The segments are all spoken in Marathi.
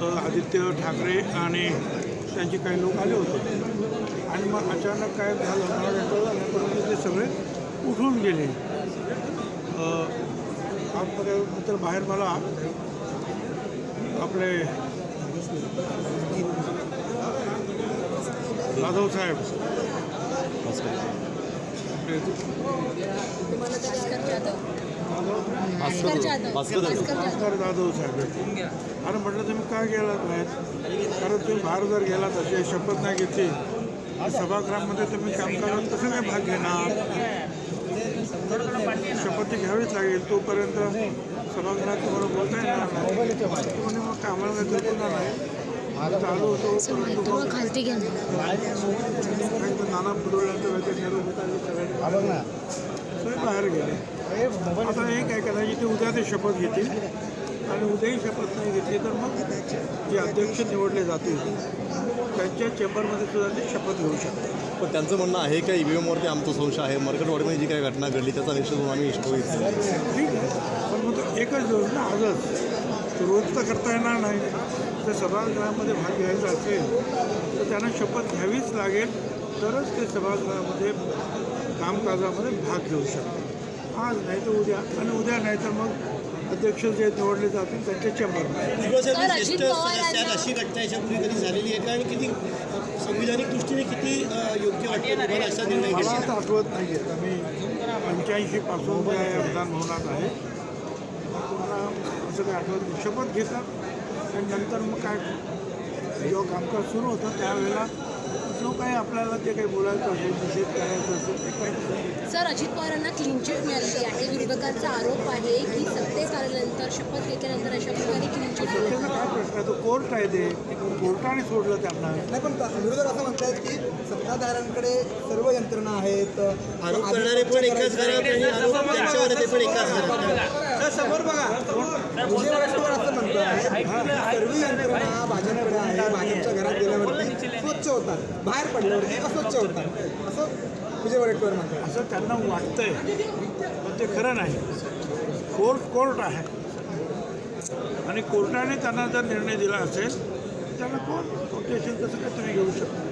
आदित्य ठाकरे आणि त्यांचे काही लोक आले होते आणि मग अचानक काय झालं मला कळलं ते सगळे उठून गेले. आतमध्ये नंतर बाहेर मला आपले जाधव साहेब भास्कर जाधव साहेब अरे म्हटलं तुम्ही काय गेलात नाहीत कारण तुम्ही बाहेर जर गेलात असे शपथ नाही घेतली सभागृहामध्ये तुम्ही कामकाजात कसं काय भाग घेणार. शपथ घ्यावीच लागेल तोपर्यंत सभागृहात तुम्हाला बोलता येणार नाही म्हणून मग कामाला काही जमणार नाही. चालू होतो नाना बुडवल्यानंतर सगळे बाहेर गेले. आता हे काय करायची ते उद्या ते शपथ घेतील आणि उद्याही शपथ नाही घेतली तर मग जे अध्यक्ष निवडले जातील त्यांच्या चेंबरमध्ये सुद्धा ते शपथ घेऊ शकतात. पण त्यांचं म्हणणं आहे का ईव्हीएमवरती आमचा संशय आहे मरकटवाडीमध्ये जी काही घटना घडली त्याचा निषेध म्हणून आम्ही इष्ट ठीक आहे पण मग तो एकच दिवस ना आजच रोज तर करता येणार नाही. जर सभागृहामध्ये भाग घ्यायचा असेल तर त्यांना शपथ घ्यावीच लागेल तरच ते सभागृहामध्ये कामकाजामध्ये भाग घेऊ शकतात. आज नाही तर उद्या आणि उद्या नाही तर मग अध्यक्ष जे निवडले जातील त्यांच्या चेंबरमध्ये. अशी घटना याच्यापूर्वी कधी झालेली आहे का आणि किती संविधानिक दृष्टीने किती योग्य वाटते तुम्हाला असा निर्णय मला घेतला? आता आठवत नाही आहे. मी 85 पासून या विधानभवनात आहे. मला असं काही आठवत नाही. शपथ घेतात आणि नंतर मग काय जेव्हा कामकाज सुरू होतं त्यावेळेला जो काही आपल्याला ते काही बोलायचं असेल निषेध करायचं असेल ते काही. सर अजित पवारांना क्लीन चिट मिळालेली आहे. विरोधकांचा आरोप आहे की सत्तेत आल्यानंतर शपथ घेतल्यानंतर अशा प्रकारे क्लीन चिट त्याचा काय प्रश्न आहे तो कोर्ट आहे ते कोर्टाने सोडलं त्यांना. नाही पण विरोधक असं म्हणतात की सत्ताधाऱ्यांकडे सर्व यंत्रणा आहेत. आरोप करणारे पण एकाच घरात आणि आरोप त्यांच्यावर ते पण एकाच घरात. समोर बघा विजय वडेट्टीवार असं म्हणतात सर्व यंत्रणा भाजपकडे आहे. भाजपच्या घरात गेल्यावरती स्वच्छ होतात बाहेर पडल्यावरती अस्वच्छ होतात असं विजय वडेट्टीवार म्हणतात. असं त्यांना वाटतंय पण ते खरं नाही. कोर्ट आहे आणि कोर्टाने त्यांना जर निर्णय दिला असेल तर त्यांना कोर्टेशन कसं काय तुम्ही घेऊ शकता.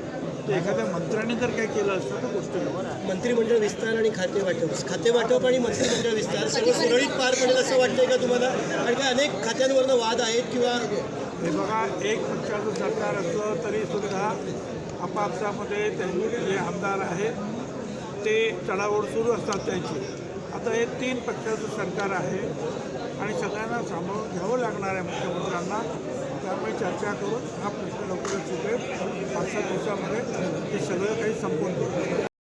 ते एखाद्या मंत्र्याने जर काय केलं असतं तर गोष्ट मंत्रिमंडळ विस्तार आणि खातेवाटप आणि मंत्रिमंडळ विस्तार सर्व सुरळीत पार पडेल असं वाटतंय का तुम्हाला? आणि काय अनेक खात्यांवरनं वाद आहेत किंवा हे बघा एक पक्षाचं सरकार असलं तरीसुद्धा आपापसामध्ये त्यांनी जे आमदार आहेत ते चढाओढ सुरू असतात त्यांची. आता हे 3 पक्षाचं सरकार आहे आणि सगळ्यांना सांभाळून घ्यावं लागणार आहे मुख्यमंत्र्यांना. त्यामुळे चर्चा करून हा प्रश्न लवकरच सुटेल. 5-7 दिवसामध्ये हे सगळं काही संपून